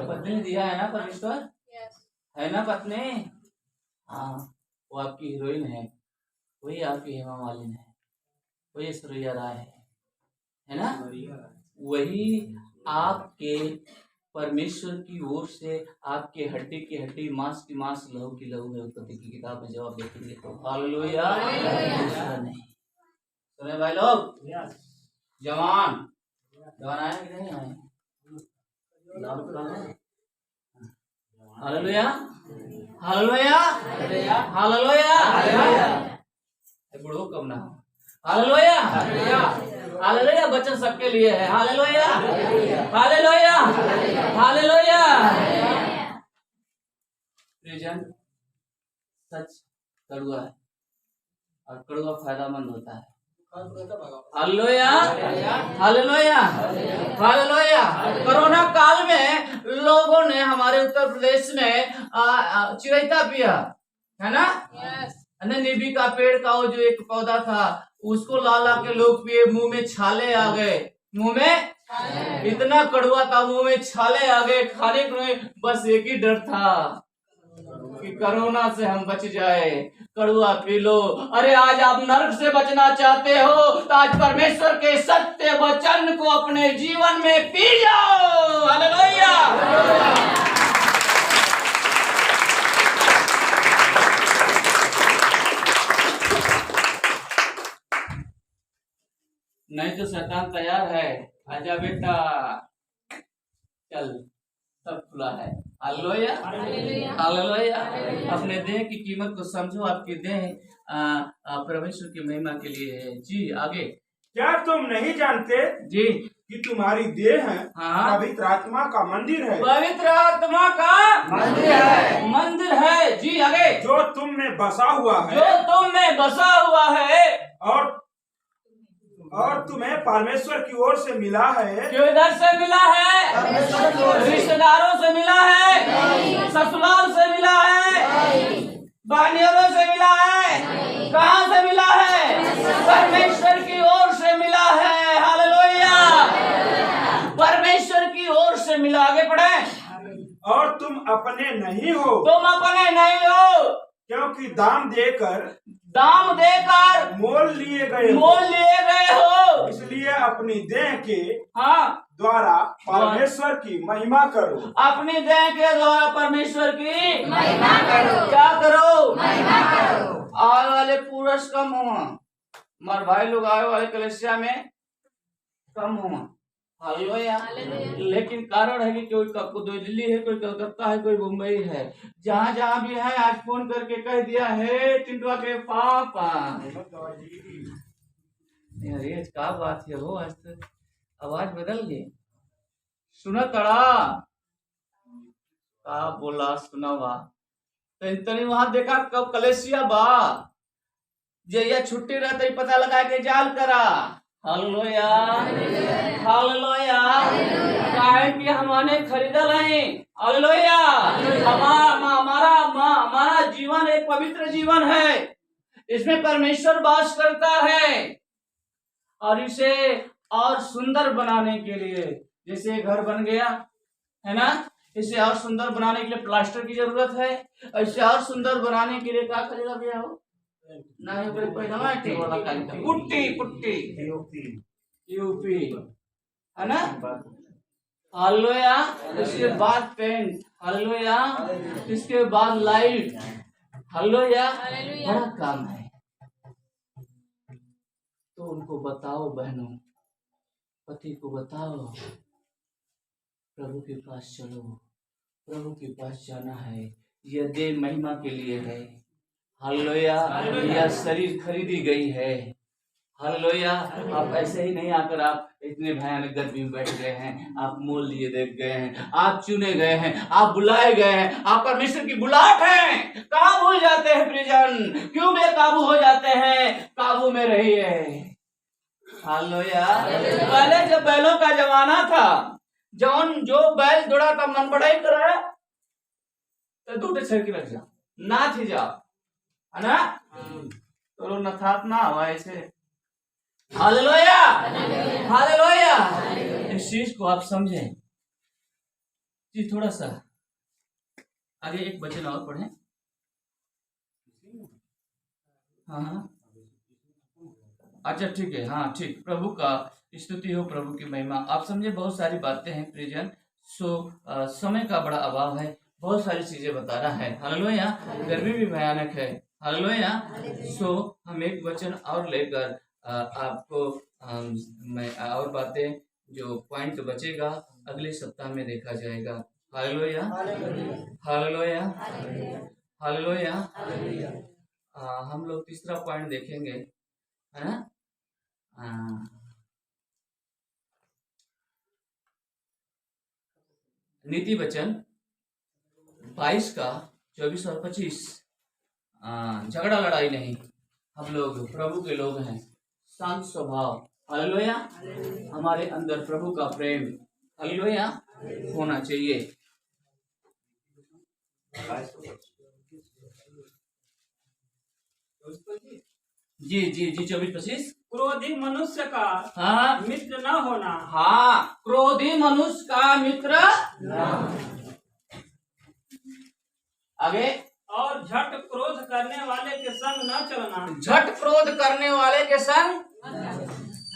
पत्नी ने दिया है ना परमेश्वर, है ना पत्नी? हाँ, वो आपकी हीरोइन है, वही आपकी हेमा मालिनी है, वही ऐश्वर्या राय है ना? वही आपके परमेश्वर की ओर से आपके हड्डी की हड्डी, मांस की मांस, लहू की लहू है। उत्पत्ति की किताब में जवाब देखेंगे तो। हालेलुया। नहीं सुने भाई लोग? जवान आए कि नहीं आए? हालेलुया। हालेलुया। हालेलुया। बुढ़ो कब ना। हालेलुया। हालेलुया। बच्चन सबके लिए है। हालेलुया। हालेलुया। हालेलुया। प्रियजन, सच कड़वा है और कड़वा फायदामंद होता है। हालेलुया। हालेलुया। हालेलुया। कोरोना काल में लोगों ने हमारे उत्तर प्रदेश में चिरैता पिया, है ना? नीबी का पेड़ का वो जो एक पौधा था उसको ला के लोग पिए, मुंह में छाले आ गए। मुंह में इतना कड़वा था, मुंह में छाले आ गए। खाने को बस एक ही डर था कि कोरोना से हम बच जाए, कड़वा पी लो। अरे आज आप नरक से बचना चाहते हो तो आज परमेश्वर के सत्य वचन को अपने जीवन में पी जाओ। हालेलुया। नहीं तो शैतान तैयार है, आजा बेटा चल, सब खुला है। हालेलुया। हालेलुया। अपने देह की कीमत को समझो। आपकी देह परमेश्वर की महिमा के लिए है। जी आगे। क्या तुम नहीं जानते जी कि तुम्हारी देह है पवित्र आत्मा का मंदिर है? पवित्र आत्मा का मंदिर है। मंदिर है। जी आगे। जो तुम में बसा हुआ है, जो तुम में बसा हुआ है और तुम्हें परमेश्वर की ओर से मिला है। किधर से मिला है? रिश्तेदारों से मिला है, ससुराल से मिला है, बानियों से मिला है। कहाँ से मिला है? परमेश्वर की ओर से मिला है। हालेलुया। परमेश्वर की ओर से मिला। आगे पढ़े। और तुम अपने नहीं हो, तुम अपने नहीं हो, क्योंकि दाम देकर मोल लिए गए हो। इसलिए अपनी देह के हाँ द्वारा परमेश्वर की महिमा करो। अपनी देह के द्वारा परमेश्वर की महिमा करो। क्या करो? महिमा करो। आए वाले पुरुष कम हुआ, हमारे भाई लोग आए वाले कलेसिया में कम हुआ। हालेलुया। लेकिन कारण है कि कोई दिल्ली है, कोई कलकत्ता है, कोई मुंबई है, जहाँ जहाँ भी है आज फोन करके कह दिया है चिंटुआ के पापा। अरे क्या बात है वो, आज तो आवाज बदल गई। सुना तड़ा का बोला सुनावा तनी वहां देखा कब कलेसिया बा जैया छुट्टी रहते ही पता लगा के जाल करा। Hallelujah hallelujah. काहे कि हमने खरीदल है। हालेलुया। हमारा जीवन एक पवित्र जीवन है, इसमें परमेश्वर वास करता है। और इसे और सुंदर बनाने के लिए, जैसे घर बन गया है ना, इसे और सुंदर बनाने के लिए प्लास्टर की जरूरत है। इसे और सुंदर बनाने के लिए क्या करेगा भैया हो ना, पुट्टी पुट्टी यूपी है ना। हालेलुया। इसके बाद पेंट। हालेलुया। इसके बाद लाइट। हालेलुया। बड़ा काम है। तो उनको बताओ बहनों, पति को बताओ प्रभु के पास चलो, प्रभु के पास जाना है। यह देह महिमा के लिए है। हालेलुया। यह शरीर खरीदी गई है। हालेलुया। आप ऐसे ही नहीं आकर आप इतने भयानक गर्मी में बैठ गए हैं। आप मोल लिए देख गए हैं, आप चुने गए हैं, आप बुलाए गए हैं, आप परमेश्वर की बुलाहट हैं। कहाँ भूल जाते हैं प्रिजन, क्यों बेकाबू हो जाते हैं? काबू में रहिए। हालेलुया। पहले जब बैलों का जमाना था, जो बैल दौड़ा था मन बढ़ाई कराया तो दूटे छड़की रख जा ना थी जा है ना, तो नथात ना हवा ऐसे। Hallelujah hallelujah. इस चीज को आप समझें जी। थोड़ा सा आगे एक वचन और पढ़ें। हाँ अच्छा ठीक है, हाँ ठीक। प्रभु का स्तुति हो, प्रभु की महिमा। आप समझे बहुत सारी बातें हैं प्रिजन। समय का बड़ा अभाव है, बहुत सारी चीजें बताना है। हालेलुया। गर्मी भी भयानक है। हालेलुया। हम एक वचन और लेकर आपको मैं और बातें जो पॉइंट बचेगा अगले सप्ताह में देखा जाएगा। Hallelujah hallelujah hallelujah. हम लोग तीसरा पॉइंट देखेंगे, है ना। नीति वचन 22 का 24 और 25। झगड़ा लड़ाई नहीं, हम लोग प्रभु के लोग हैं। शांत स्वभाव। हालेलुया। हमारे अंदर प्रभु का प्रेम हालेलुया होना चाहिए। जी जी जी 24-25। क्रोधी मनुष्य का हाँ मित्र न होना। हाँ, क्रोधी मनुष्य का मित्र आगे। और झट क्रोध करने वाले के संग न चलना। झट क्रोध करने वाले के संग।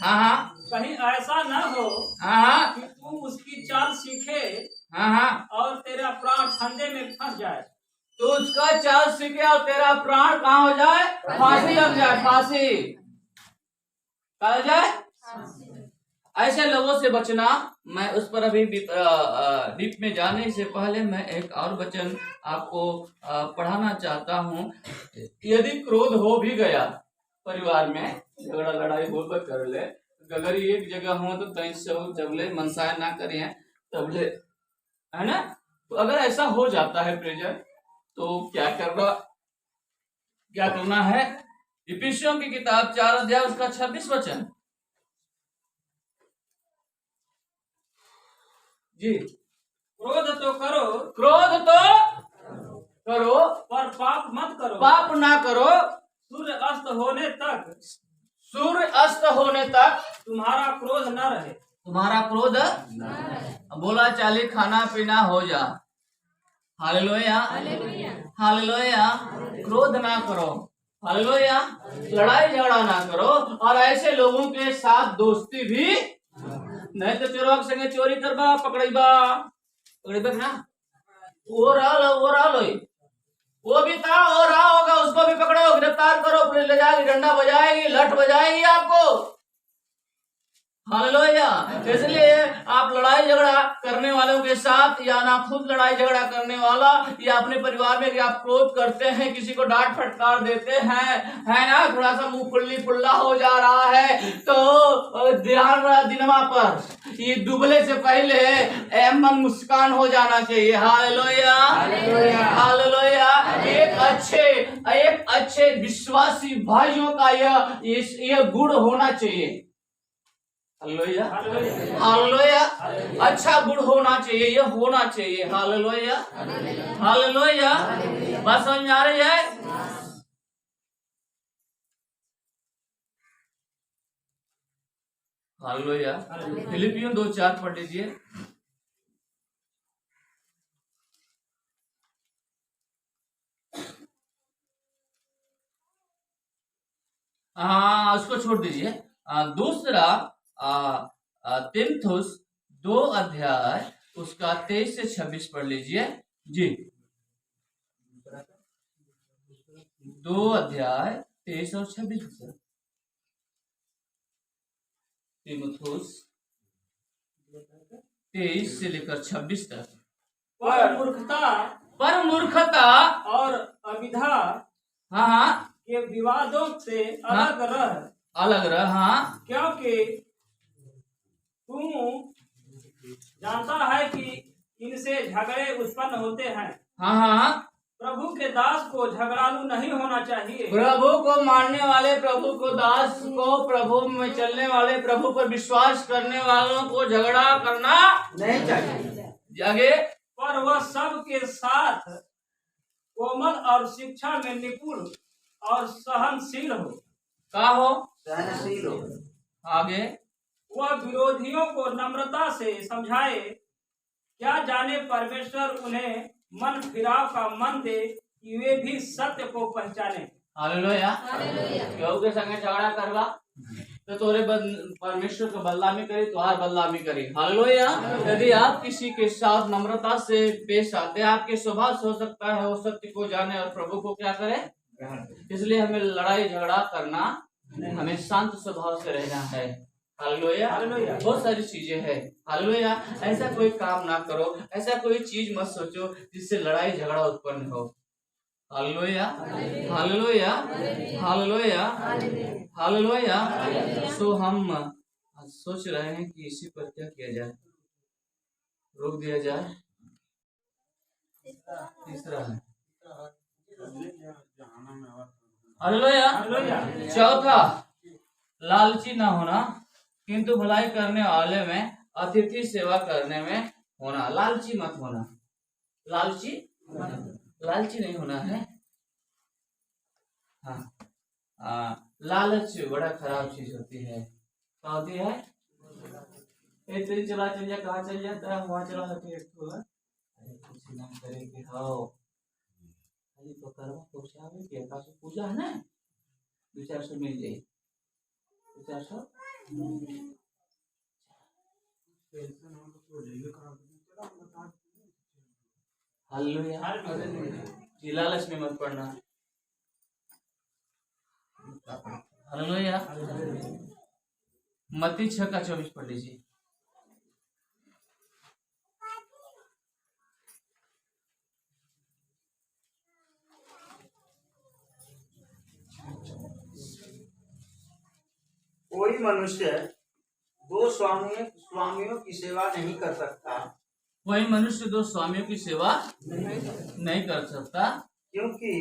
हाँ हाँ। कहीं ऐसा न हो हाँ कि तू उसकी चाल सीखे हाँ हाँ और तेरा प्राण फंदे में फंस जाए। तो उसका चाल सीखे और तेरा प्राण कहाँ हो जाए? फांसी लग जाए। फांसी कहा जाए। ऐसे लोगों से बचना। मैं उस पर अभी डीप में जाने से पहले मैं एक और वचन आपको पढ़ाना चाहता हूँ। यदि क्रोध हो भी गया परिवार में, झगड़ा लड़ाई हो कर ले, अगर एक जगह हो तो तय से हो, जब ले मनसाय ना करें तब ले, है ना। तो अगर ऐसा हो जाता है प्रेजर, तो क्या करना है? इफिसियों की किताब 4 अध्याय उसका 26 वचन। जी। क्रोध तो करो पर पाप मत करो। पाप ना करो। सूर्य अस्त होने तक तुम्हारा क्रोध न रहे। तुम्हारा क्रोध बोला चाली खाना पीना हो जा। Hallelujah hallelujah. क्रोध ना करो। हालेलुया। लड़ाई झगड़ा ना करो। और ऐसे लोगों के साथ दोस्ती भी नहीं तो चोरों के संगे चोरी करबा पकड़ेबा ना। वो भी था और रहा होगा, उसको भी पकड़ो, गिरफ्तार करो, पुलिस ले जाएगी, डंडा बजाएगी, लठ बजाएगी आपको। हालेलुया। इसलिए आप लड़ाई झगड़ा करने वालों के साथ, या ना खुद लड़ाई झगड़ा करने वाला, या अपने परिवार में आप क्रोध करते हैं, किसी को डांट फटकार देते हैं, है ना, थोड़ा सा मुंह फुल्ला हो जा रहा है, तो ध्यान रहा दिनमा पर, ये डूबने से पहले मन मुस्कान हो जाना चाहिए। Hallelujah hallelujah. ये एक अच्छे विश्वासी भाइयों का यह गुण होना चाहिए। Hallelujah, hallelujah. अच्छा गुण होना चाहिए, यह होना चाहिए। Hallelujah, hallelujah. बात समझ में आ रही है? हालेलुया। फिलिपियों 2:4 पढ़ लीजिए। हाँ, उसको छोड़ दीजिए। दूसरा तीमुथियुस 2 अध्याय उसका 23 से 26 पढ़ लीजिए जी। 2 अध्याय 23 और 26। तीमुथियुस 23 से लेकर 26 तक। पर मूर्खता और अविधा हाँ के विवादों से अलग रह। हाँ, क्योंकि तू जानता है कि इनसे झगड़े उत्पन्न होते हैं। हाँ। प्रभु के दास को झगड़ालू नहीं होना चाहिए। प्रभु को मानने वाले, प्रभु को दास को, प्रभु में चलने वाले, प्रभु पर विश्वास करने वालों को झगड़ा करना नहीं चाहिए। आगे, पर वह सब के साथ कोमल और शिक्षा में निपुण और सहनशील हो। का हो? सहनशील हो। आगे, वह विरोधियों को नम्रता से समझाए, क्या जाने परमेश्वर उन्हें मन फिराव का मन दे कि वे भी सत्य को पहचाने। हालेलुया। केहू के संगे झगड़ा करवा तो तोरे परमेश्वर का बदलामी करी, तुहार बदलामी करी। हालेलुया। यदि आप किसी के साथ नम्रता से पेश आते हैं, आपके स्वभाव से हो सकता है वो सत्य को जाने और प्रभु को क्या करे। इसलिए हमें लड़ाई झगड़ा करना, हमें शांत स्वभाव से रहना है। हालेलुया। बहुत सारी चीजें हैं। हालेलुया। ऐसा कोई काम ना करो, ऐसा कोई चीज मत सोचो जिससे लड़ाई झगड़ा उत्पन्न हो। Hallelujah, hallelujah, hallelujah, hallelujah. So हम सोच रहे हैं कि इसी पर क्या किया जाए, रोक दिया जाए। तीसरा है हालेलुया। चौथा, लालची ना होना, किंतु भलाई करने वाले में, अतिथि सेवा करने में होना। लालची मत होना, लालची नहीं होना है। हाँ, लालच बड़ा खराब चीज होती है। क्या होती है? एक दिन चला चल जा, कहाँ चल जाता है, वहाँ चला जाते कुछ ना करे कि हाँ खाली तो करवा पहुँचावे के का पूजा है ना, 200-400 मिल जाए, 200-400। हालेलुया। लालच में मत पड़ना। हालेलुया। मत्ती 6:24 पढ़ लीजिए। कोई मनुष्य दो स्वामियों की सेवा नहीं कर सकता। कोई मनुष्य दो स्वामियों की सेवा नहीं कर सकता, क्योंकि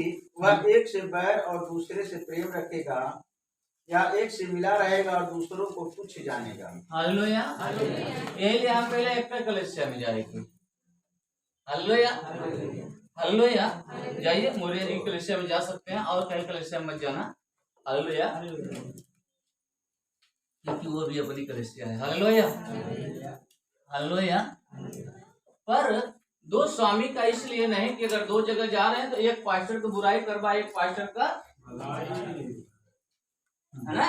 वह एक से बैर और दूसरे से प्रेम रखेगा, या एक से मिला रहेगा और दूसरों को तुच्छ जानेगा। हालेलुया। यही हम पहले एक कलीसिया में जाएंगे। Hallelujah, hallelujah. जाइए, मोरिया की कलीसिया में जा सकते हैं और कई कलीसिया में मत जाना। हालेलुया, क्योंकि वो भी अपनी कलीसिया है। Hallelujah, hallelujah. पर दो स्वामी का इसलिए नहीं कि अगर दो जगह जा रहे हैं तो एक पास्टर को बुराई करवा, एक पास्टर का है ना,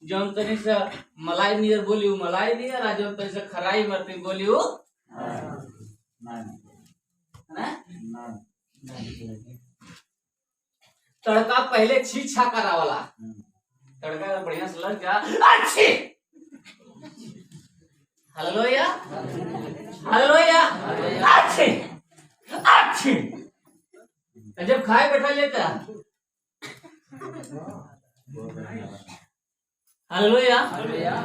जो तनी से मलाई नियर बोली वो मलाई नियर, और जो तनी से खराई मरती बोली वो तड़का पहले छीछा करा वाला, तड़का बढ़िया से लग गया, अच्छी। हालेलुया, हालेलुया, अच्छी अच्छी। जब खाए बैठा लेता, hallelujah,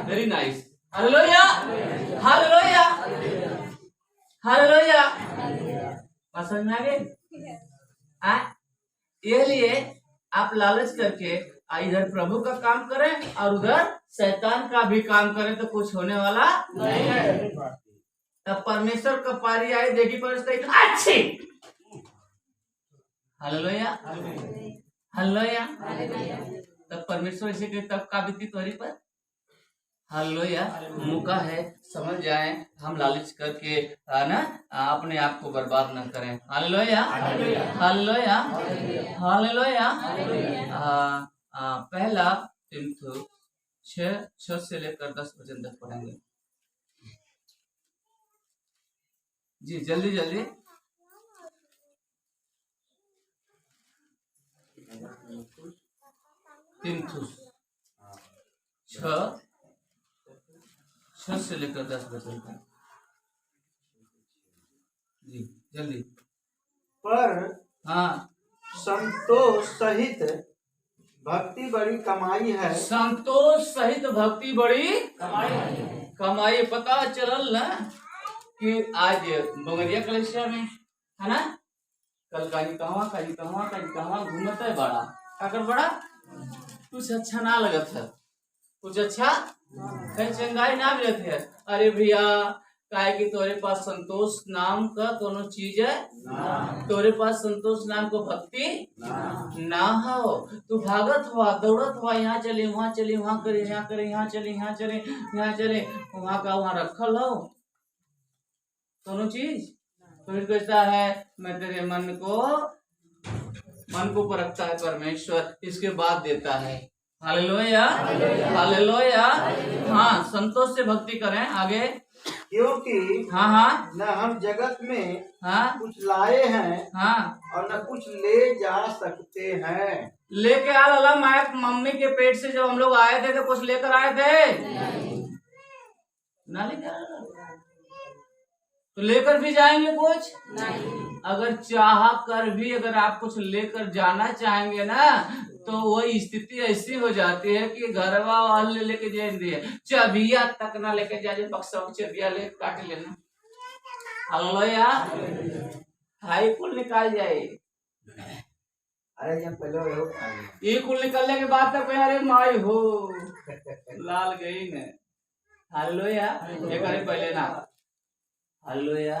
very nice. Hallelujah, hallelujah, hallelujah. समझ में आ गए? ये लिए आप लालच करके इधर प्रभु का काम करें और उधर शैतान का भी काम करें तो कुछ होने वाला नहीं है। तब परमेश्वर का पारी आए देखी पर अच्छी हालेलुया हालेलुया। तब परमेश्वर ऐसे कहे तब का बीती तुम्हारी पर हालेलुया। मौका है समझ जाए हम लालच करके ना अपने आप को बर्बाद न करें। Hallelujah hallelujah hallelujah. पहला तीमुथियुस 6 से लेकर 10 वचन तक पढ़ेंगे जी, जल्दी जल्दी। तीमुथियुस 6 से लेकर 10 वचन तक जी, जल्दी। पर हाँ, संतोष सहित भक्ति बड़ी कमाई है। संतोष सहित भक्ति बड़ी कमाई। पता चलल ना कि आज बगरिया कलेक्शन में है ना, कल कहीं कहवा घूमत है बड़ा अगर बड़ा कुछ अच्छा ना लगत है, कुछ अच्छा कहीं चंगाई ना मिलत है। अरे भैया काहे कि तोरे पास संतोष नाम का कोनो चीज है, तोरे पास संतोष नाम को भक्ति ना हो। तू भागत हुआ दौड़त हुआ यहाँ चले वहाँ चले, वहाँ करे यहाँ करे, यहाँ चले यहाँ चले यहाँ चले, वहाँ का वहाँ रखल हो दोनों चीज। फिर कहता है मैं तेरे मन को परखता है परमेश्वर, इसके बाद देता है। Hallelujah hallelujah. हाँ, संतोष से भक्ति करें। आगे क्योंकि हाँ न हम जगत में कुछ लाए हैं और न कुछ ले जा सकते हैं। लेके आ ला मैं मम्मी के पेट से जब हम लोग आए थे तो कुछ लेकर आए थे ना, लेकर तो लेकर भी जाएंगे कुछ नहीं। अगर चाह कर भी अगर आप कुछ लेकर जाना चाहेंगे ना तो वही स्थिति ऐसी हो जाती है कि घरवा वाले लेके जाएंगे, चाबिया तक ना लेके जाए, बक्सा चाबिया ले काट लेना। हालेलुया। हाई कुल निकाल जाए। अरे जब पहले ये कुल निकलने के बाद तक अरे माई हो लाल गई ने। हालेलुया। ये करे पहले ना। Hallelujah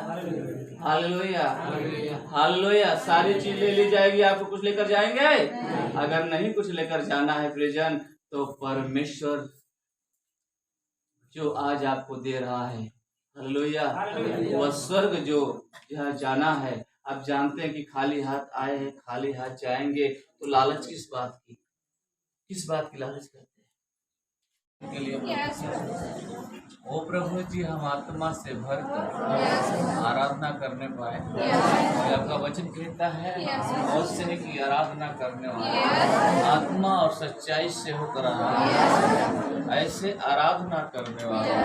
hallelujah hallelujah. सारी चीज ले ली जाएगी, आपको कुछ लेकर जाएंगे? अगर नहीं कुछ लेकर जाना है प्रियजन तो परमेश्वर जो आज आपको दे रहा है, हालेलुया, वह स्वर्ग जो यहाँ जाना है। आप जानते हैं कि खाली हाथ आए हैं खाली हाथ जाएंगे, तो लालच किस बात की लालच करते हैं के लिए। ओ प्रभु जी, हम आत्मा से भरकर आराधना करने पाए। आपका वचन कहता है बहुत से है कि आराधना करने वाला आत्मा और सच्चाई से होकर ऐसे आराधना करने वाला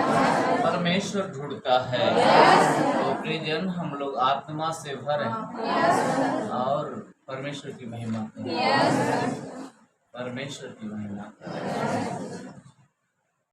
परमेश्वर ढूंढता है। तो प्रियजन, हम लोग आत्मा से भरें और परमेश्वर की महिमा करें, परमेश्वर की महिमा करें।